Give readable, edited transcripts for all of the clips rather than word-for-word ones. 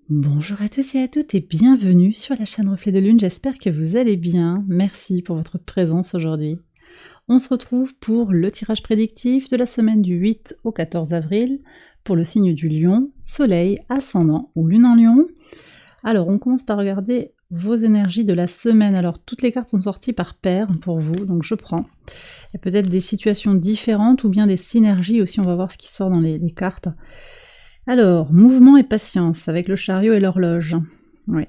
Bonjour à tous et à toutes et bienvenue sur la chaîne Reflet de Lune, j'espère que vous allez bien, merci pour votre présence aujourd'hui. On se retrouve pour le tirage prédictif de la semaine du 8 au 14 avril pour le signe du Lion, Soleil, Ascendant ou Lune en Lion. Alors on commence par regarder vos énergies de la semaine, alors toutes les cartes sont sorties par paire pour vous, donc je prends. Il y a peut-être des situations différentes ou bien des synergies aussi, on va voir ce qui sort dans les cartes. Alors, mouvement et patience avec le chariot et l'horloge. Oui,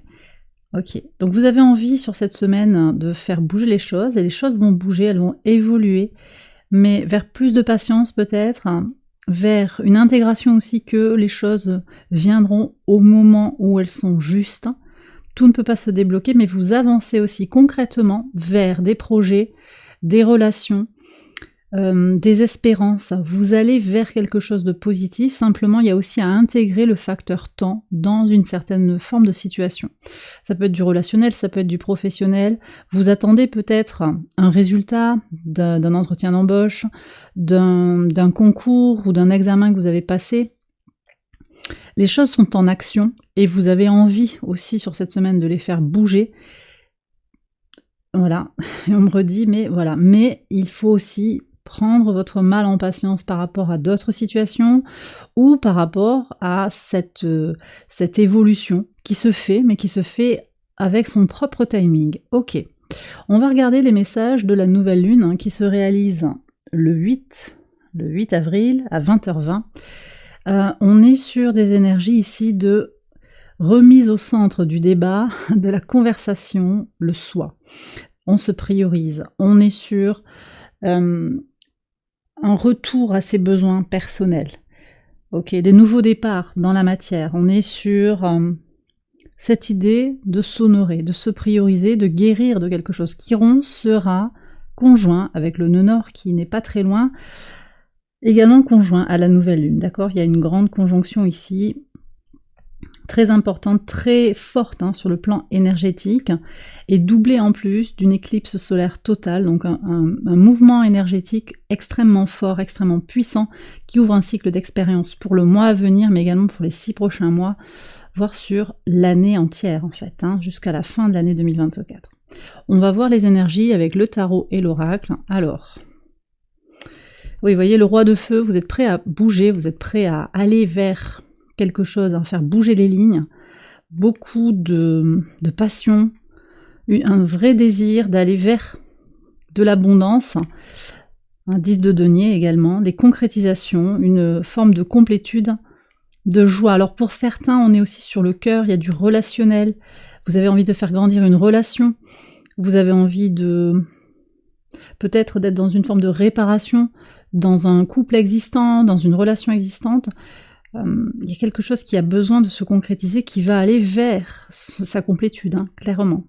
ok. Donc vous avez envie sur cette semaine de faire bouger les choses, et les choses vont bouger, elles vont évoluer, mais vers plus de patience peut-être, vers une intégration aussi que les choses viendront au moment où elles sont justes. Tout ne peut pas se débloquer, mais vous avancez aussi concrètement vers des projets, des relations, des espérances, vous allez vers quelque chose de positif, simplement il y a aussi à intégrer le facteur temps dans une certaine forme de situation. Ça peut être du relationnel, ça peut être du professionnel, vous attendez peut-être un résultat d'un entretien d'embauche, d'un concours ou d'un examen que vous avez passé. Les choses sont en action et vous avez envie aussi sur cette semaine de les faire bouger. Voilà, et on me redit, mais voilà, mais il faut aussi prendre votre mal en patience par rapport à d'autres situations ou par rapport à cette évolution qui se fait, mais qui se fait avec son propre timing. Ok, on va regarder les messages de la nouvelle lune qui se réalise le 8 avril à 20h20. On est sur des énergies ici de remise au centre du débat, de la conversation, le soi. On se priorise, on est sur un retour à ses besoins personnels. Ok, des nouveaux départs dans la matière. On est sur cette idée de s'honorer, de se prioriser, de guérir de quelque chose. Chiron sera conjoint avec le nœud nord qui n'est pas très loin, également conjoint à la nouvelle lune. D'accord, il y a une grande conjonction ici, très importante, très forte sur le plan énergétique, et doublée en plus d'une éclipse solaire totale, donc un mouvement énergétique extrêmement fort, extrêmement puissant, qui ouvre un cycle d'expérience pour le mois à venir, mais également pour les 6 prochains mois, voire sur l'année entière en fait, jusqu'à la fin de l'année 2024. On va voir les énergies avec le tarot et l'oracle. Alors, oui, vous voyez le roi de feu, vous êtes prêt à bouger, vous êtes prêt à aller vers quelque chose, à faire bouger les lignes, beaucoup de passion, un vrai désir d'aller vers de l'abondance, un 10 de denier également, des concrétisations, une forme de complétude, de joie. Alors pour certains, on est aussi sur le cœur, il y a du relationnel, vous avez envie de faire grandir une relation, vous avez envie de peut-être d'être dans une forme de réparation, dans un couple existant, dans une relation existante. Il y a quelque chose qui a besoin de se concrétiser, qui va aller vers sa complétude, clairement.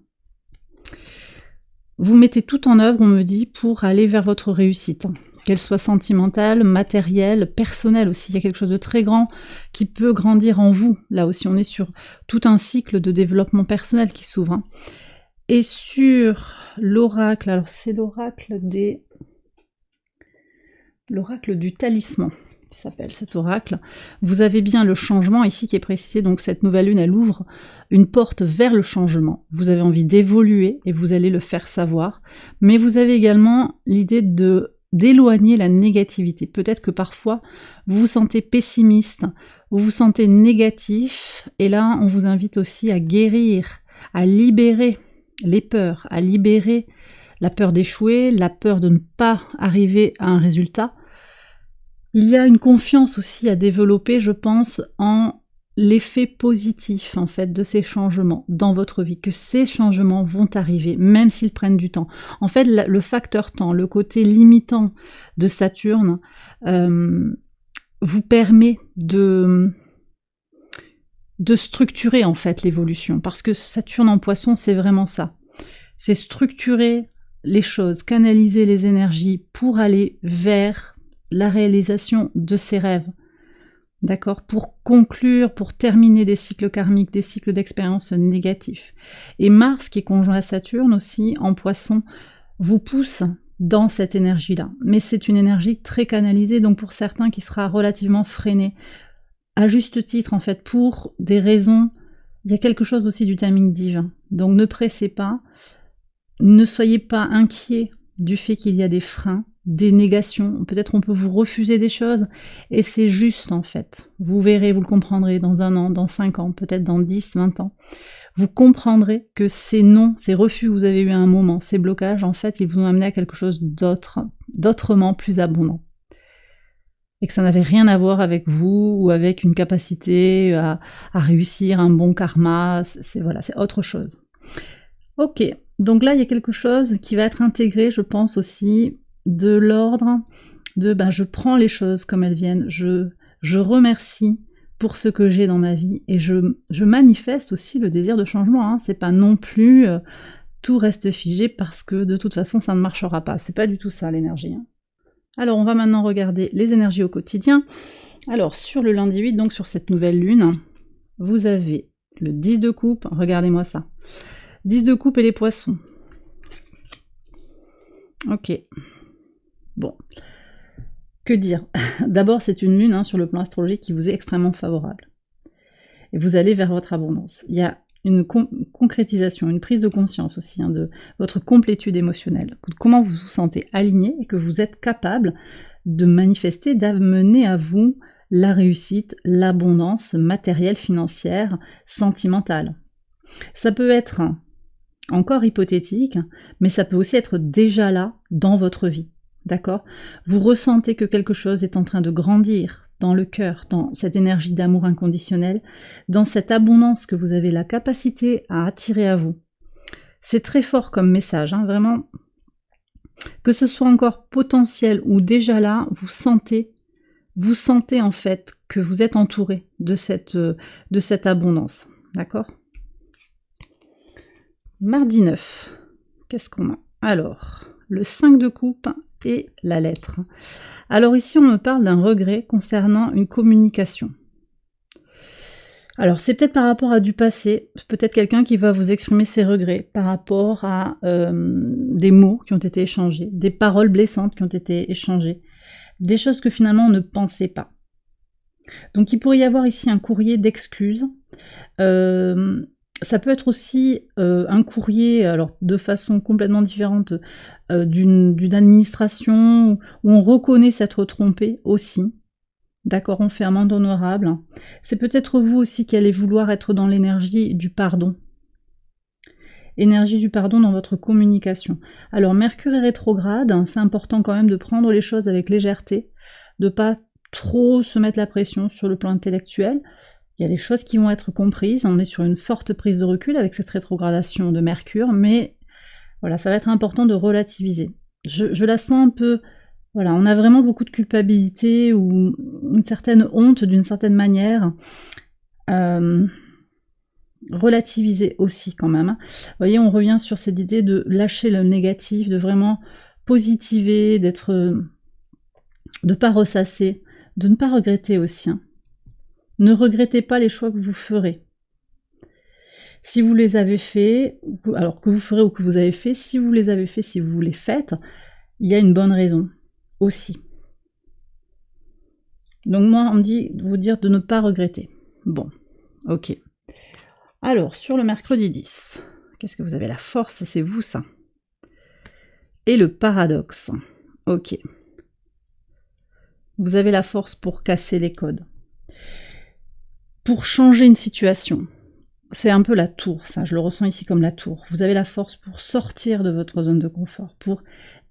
Vous mettez tout en œuvre, on me dit, pour aller vers votre réussite, qu'elle soit sentimentale, matérielle, personnelle aussi. Il y a quelque chose de très grand qui peut grandir en vous. Là aussi, on est sur tout un cycle de développement personnel qui s'ouvre. Et sur l'oracle, alors c'est l'oracle du talisman, qui s'appelle cet oracle. Vous avez bien le changement ici qui est précisé, donc cette nouvelle lune, elle ouvre une porte vers le changement. Vous avez envie d'évoluer et vous allez le faire savoir, mais vous avez également l'idée d'éloigner la négativité. Peut-être que parfois vous vous sentez pessimiste, vous vous sentez négatif, et là on vous invite aussi à guérir, à libérer les peurs, à libérer la peur d'échouer, la peur de ne pas arriver à un résultat. Il y a une confiance aussi à développer, je pense, en l'effet positif en fait de ces changements dans votre vie, que ces changements vont arriver, même s'ils prennent du temps. En fait, le facteur temps, le côté limitant de Saturne, vous permet de structurer en fait l'évolution, parce que Saturne en Poisson, c'est vraiment ça. C'est structurer les choses, canaliser les énergies pour aller vers la réalisation de ses rêves, d'accord, pour conclure, pour terminer des cycles karmiques, des cycles d'expériences négatifs. Et Mars, qui est conjoint à Saturne aussi, en Poisson, vous pousse dans cette énergie-là. Mais c'est une énergie très canalisée, donc pour certains qui sera relativement freinée, à juste titre en fait, pour des raisons il y a quelque chose aussi du timing divin. Donc ne pressez pas, ne soyez pas inquiets du fait qu'il y a des freins, des négations. Peut-être on peut vous refuser des choses et c'est juste en fait. Vous verrez, vous le comprendrez dans 1 an, dans 5 ans, peut-être dans 10, 20 ans. Vous comprendrez que ces non, ces refus que vous avez eu à un moment, ces blocages, en fait, ils vous ont amené à quelque chose d'autrement plus abondant. Et que ça n'avait rien à voir avec vous ou avec une capacité à réussir, un bon karma, c'est autre chose. Ok, donc là il y a quelque chose qui va être intégré, je pense aussi, de l'ordre de je prends les choses comme elles viennent, je remercie pour ce que j'ai dans ma vie et je manifeste aussi le désir de changement, hein. C'est pas non plus tout reste figé parce que de toute façon ça ne marchera pas, c'est pas du tout ça l'énergie, hein. Alors on va maintenant regarder les énergies au quotidien. Alors sur le lundi 8, donc sur cette nouvelle lune, vous avez le 10 de coupe, regardez-moi ça. 10 de coupe et les poissons. Ok. Bon. Que dire? D'abord c'est une lune sur le plan astrologique qui vous est extrêmement favorable. Et vous allez vers votre abondance. Il y a une concrétisation, une prise de conscience aussi de votre complétude émotionnelle, comment vous vous sentez aligné et que vous êtes capable de manifester, d'amener à vous la réussite, l'abondance matérielle, financière, sentimentale. Ça peut être encore hypothétique, mais ça peut aussi être déjà là dans votre vie, d'accord? Vous ressentez que quelque chose est en train de grandir dans le cœur, dans cette énergie d'amour inconditionnel, dans cette abondance que vous avez la capacité à attirer à vous. C'est très fort comme message, vraiment. Que ce soit encore potentiel ou déjà là, vous sentez en fait que vous êtes entouré de cette abondance, d'accord? Mardi 9, qu'est-ce qu'on a? Alors, le 5 de coupe et la lettre. Alors ici, on me parle d'un regret concernant une communication. Alors c'est peut-être par rapport à du passé, peut-être quelqu'un qui va vous exprimer ses regrets par rapport à des mots qui ont été échangés, des paroles blessantes qui ont été échangées, des choses que finalement on ne pensait pas. Donc il pourrait y avoir ici un courrier d'excuses. Ça peut être aussi un courrier, alors de façon complètement différente, d'une administration où on reconnaît s'être trompé aussi. D'accord, on fait amende honorable. C'est peut-être vous aussi qui allez vouloir être dans l'énergie du pardon. Énergie du pardon dans votre communication. Alors Mercure est rétrograde, c'est important quand même de prendre les choses avec légèreté, de pas trop se mettre la pression sur le plan intellectuel. Il y a des choses qui vont être comprises, on est sur une forte prise de recul avec cette rétrogradation de Mercure, mais voilà, ça va être important de relativiser. Je la sens un peu, voilà, on a vraiment beaucoup de culpabilité ou une certaine honte d'une certaine manière. Relativiser aussi quand même. Vous voyez, on revient sur cette idée de lâcher le négatif, de vraiment positiver, de pas ressasser, de ne pas regretter aussi. Ne regrettez pas les choix que vous ferez. Si vous les avez faits, alors que vous ferez ou que vous avez fait, si vous les avez faits, si vous les faites, il y a une bonne raison aussi. Donc moi, on me dit de vous dire de ne pas regretter. Bon, ok. Alors, sur le mercredi 10, qu'est-ce que vous avez? La force, c'est vous ça. Et le paradoxe. Ok. Vous avez la force pour casser les codes. Pour changer une situation. C'est un peu la tour, ça, je le ressens ici comme la tour. Vous avez la force pour sortir de votre zone de confort, pour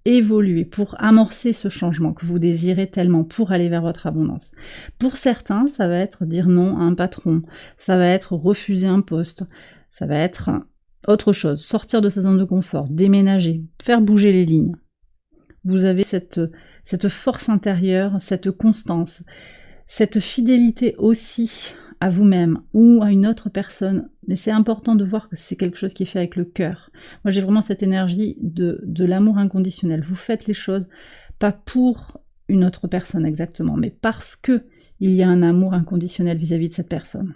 évoluer, pour amorcer ce changement que vous désirez tellement, pour aller vers votre abondance. Pour certains, ça va être dire non à un patron, ça va être refuser un poste, ça va être autre chose, sortir de sa zone de confort, déménager, faire bouger les lignes. Vous avez cette force intérieure, cette constance, cette fidélité aussi à vous-même ou à une autre personne, mais c'est important de voir que c'est quelque chose qui est fait avec le cœur. Moi j'ai vraiment cette énergie de l'amour inconditionnel. Vous faites les choses pas pour une autre personne exactement, mais parce que il y a un amour inconditionnel vis-à-vis de cette personne.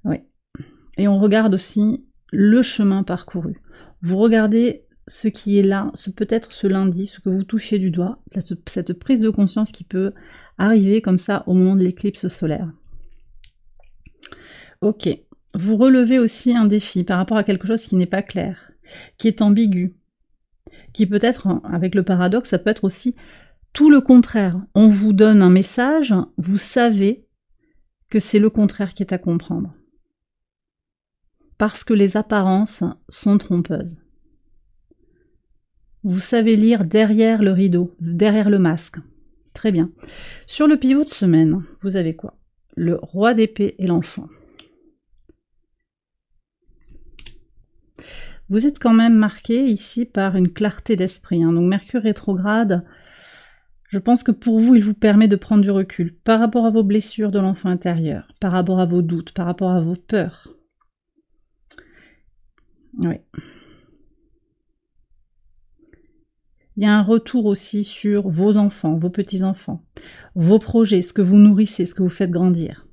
Oui. Et on regarde aussi le chemin parcouru. Vous regardez ce qui est là, peut-être ce lundi, ce que vous touchez du doigt, cette prise de conscience qui peut arriver comme ça au moment de l'éclipse solaire. Ok, vous relevez aussi un défi par rapport à quelque chose qui n'est pas clair, qui est ambigu, qui peut être, avec le paradoxe, ça peut être aussi tout le contraire. On vous donne un message, vous savez que c'est le contraire qui est à comprendre. Parce que les apparences sont trompeuses. Vous savez lire derrière le rideau, derrière le masque. Très bien. Sur le pivot de semaine, vous avez quoi? Le roi d'épée et l'enfant. Vous êtes quand même marqué ici par une clarté d'esprit. Donc Mercure rétrograde, je pense que pour vous, il vous permet de prendre du recul par rapport à vos blessures de l'enfant intérieur, par rapport à vos doutes, par rapport à vos peurs. Oui. Il y a un retour aussi sur vos enfants, vos petits-enfants, vos projets, ce que vous nourrissez, ce que vous faites grandir.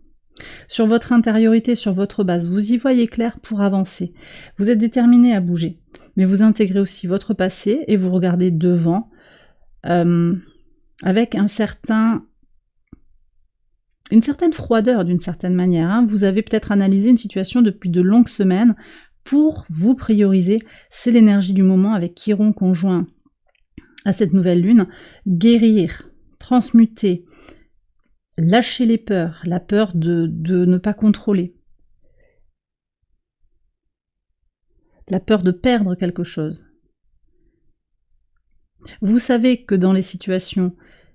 Sur votre intériorité, sur votre base, vous y voyez clair pour avancer. Vous êtes déterminé à bouger, mais vous intégrez aussi votre passé et vous regardez devant avec une certaine froideur d'une certaine manière. Vous avez peut-être analysé une situation depuis de longues semaines pour vous prioriser. C'est l'énergie du moment avec Chiron conjoint à cette nouvelle lune. Guérir, transmuter, lâcher les peurs, la peur de ne pas contrôler, la peur de perdre quelque chose. Vous savez que dans les situations,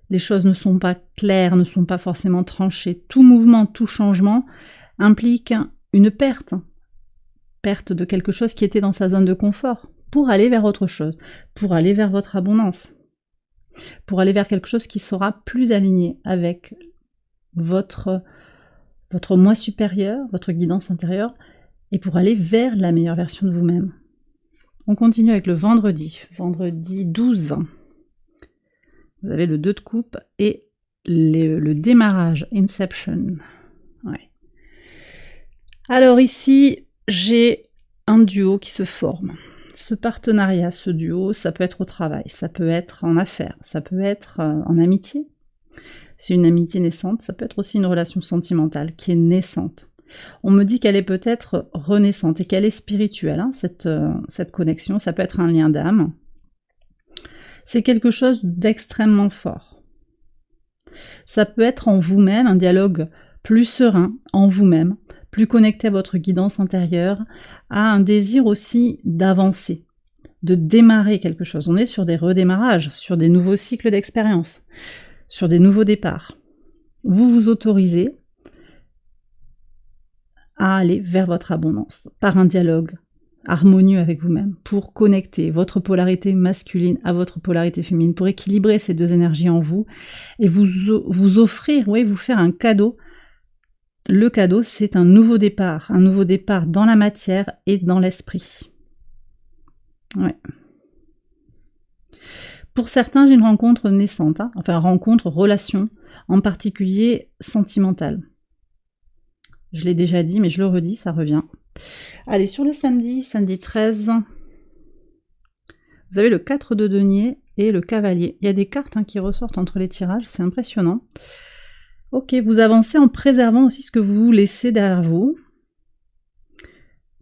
les choses ne sont pas claires, ne sont pas forcément tranchées. Tout mouvement, tout changement implique une perte de quelque chose qui était dans sa zone de confort, pour aller vers autre chose, pour aller vers votre abondance, pour aller vers quelque chose qui sera plus aligné avec votre moi supérieur, votre guidance intérieure, et pour aller vers la meilleure version de vous-même. On continue avec le vendredi 12. Vous avez le 2 de coupe et le démarrage, Inception. Ouais. Alors ici, j'ai un duo qui se forme. Ce partenariat, ce duo, ça peut être au travail, ça peut être en affaires, ça peut être en amitié. C'est une amitié naissante, ça peut être aussi une relation sentimentale qui est naissante. On me dit qu'elle est peut-être renaissante et qu'elle est spirituelle, cette connexion, ça peut être un lien d'âme. C'est quelque chose d'extrêmement fort. Ça peut être en vous-même, un dialogue plus serein en vous-même, plus connecté à votre guidance intérieure, à un désir aussi d'avancer, de démarrer quelque chose. On est sur des redémarrages, sur des nouveaux cycles d'expérience, sur des nouveaux départs. Vous vous autorisez à aller vers votre abondance par un dialogue harmonieux avec vous-même pour connecter votre polarité masculine à votre polarité féminine, pour équilibrer ces deux énergies en vous et vous offrir, vous faire un cadeau. Le cadeau, c'est un nouveau départ dans la matière et dans l'esprit. Ouais. Pour certains, j'ai une rencontre naissante, relation, en particulier sentimentale. Je l'ai déjà dit, mais je le redis, ça revient. Allez, sur le samedi 13, vous avez le 4 de denier et le cavalier. Il y a des cartes qui ressortent entre les tirages, c'est impressionnant. Ok, vous avancez en préservant aussi ce que vous laissez derrière vous.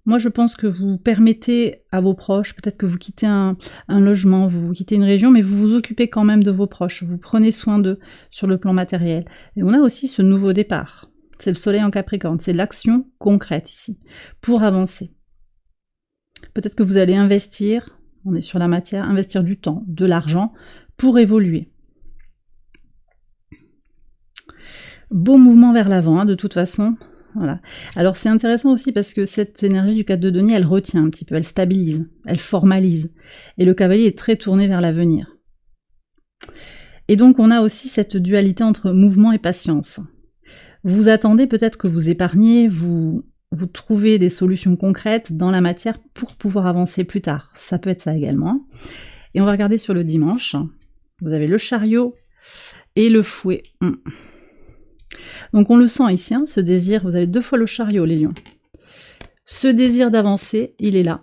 Moi, je pense que vous permettez à vos proches, peut-être que vous quittez un logement, vous quittez une région, mais vous vous occupez quand même de vos proches. Vous prenez soin d'eux sur le plan matériel. Et on a aussi ce nouveau départ. C'est le soleil en Capricorne. C'est l'action concrète ici, pour avancer. Peut-être que vous allez investir, on est sur la matière, investir du temps, de l'argent, pour évoluer. Beau mouvement vers l'avant, de toute façon. Voilà. Alors c'est intéressant aussi parce que cette énergie du 4 de denier, elle retient un petit peu, elle stabilise, elle formalise. Et le cavalier est très tourné vers l'avenir. Et donc on a aussi cette dualité entre mouvement et patience. Vous attendez peut-être que vous épargnez, vous trouvez des solutions concrètes dans la matière pour pouvoir avancer plus tard. Ça peut être ça également. Et on va regarder sur le dimanche. Vous avez le chariot et le fouet. Donc on le sent ici, ce désir, vous avez 2 fois le chariot, les lions. Ce désir d'avancer, il est là.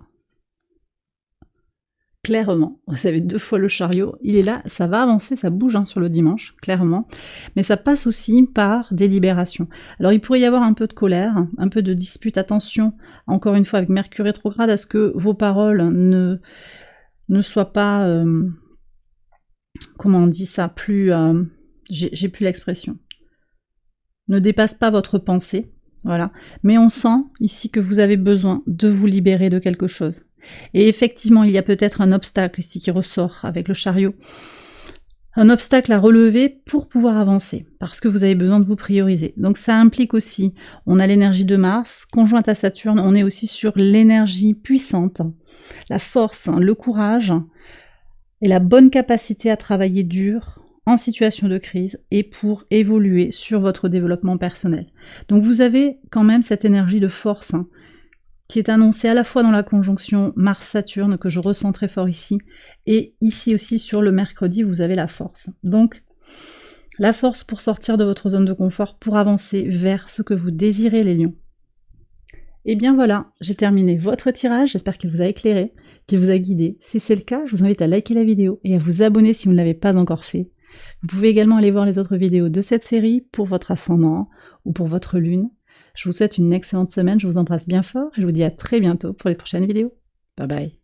clairement. Vous avez 2 fois le chariot, il est là, ça va avancer, ça bouge sur le dimanche, clairement. Mais ça passe aussi par des libérations. Alors il pourrait y avoir un peu de colère, un peu de dispute. Attention, encore une fois, avec Mercure rétrograde, à ce que vos paroles ne soient pas... comment on dit ça, plus... j'ai plus l'expression. Ne dépasse pas votre pensée, voilà. Mais on sent ici que vous avez besoin de vous libérer de quelque chose. Et effectivement, il y a peut-être un obstacle ici qui ressort avec le chariot. Un obstacle à relever pour pouvoir avancer, parce que vous avez besoin de vous prioriser. Donc ça implique aussi, on a l'énergie de Mars, conjointe à Saturne, on est aussi sur l'énergie puissante, la force, le courage, et la bonne capacité à travailler dur, en situation de crise, et pour évoluer sur votre développement personnel. Donc vous avez quand même cette énergie de force, qui est annoncé à la fois dans la conjonction Mars-Saturne, que je ressens très fort ici, et ici aussi sur le mercredi, vous avez la force. Donc, la force pour sortir de votre zone de confort, pour avancer vers ce que vous désirez, les lions. Et bien voilà, j'ai terminé votre tirage, j'espère qu'il vous a éclairé, qu'il vous a guidé. Si c'est le cas, je vous invite à liker la vidéo et à vous abonner si vous ne l'avez pas encore fait. Vous pouvez également aller voir les autres vidéos de cette série pour votre ascendant ou pour votre lune. Je vous souhaite une excellente semaine, je vous embrasse bien fort et je vous dis à très bientôt pour les prochaines vidéos. Bye bye.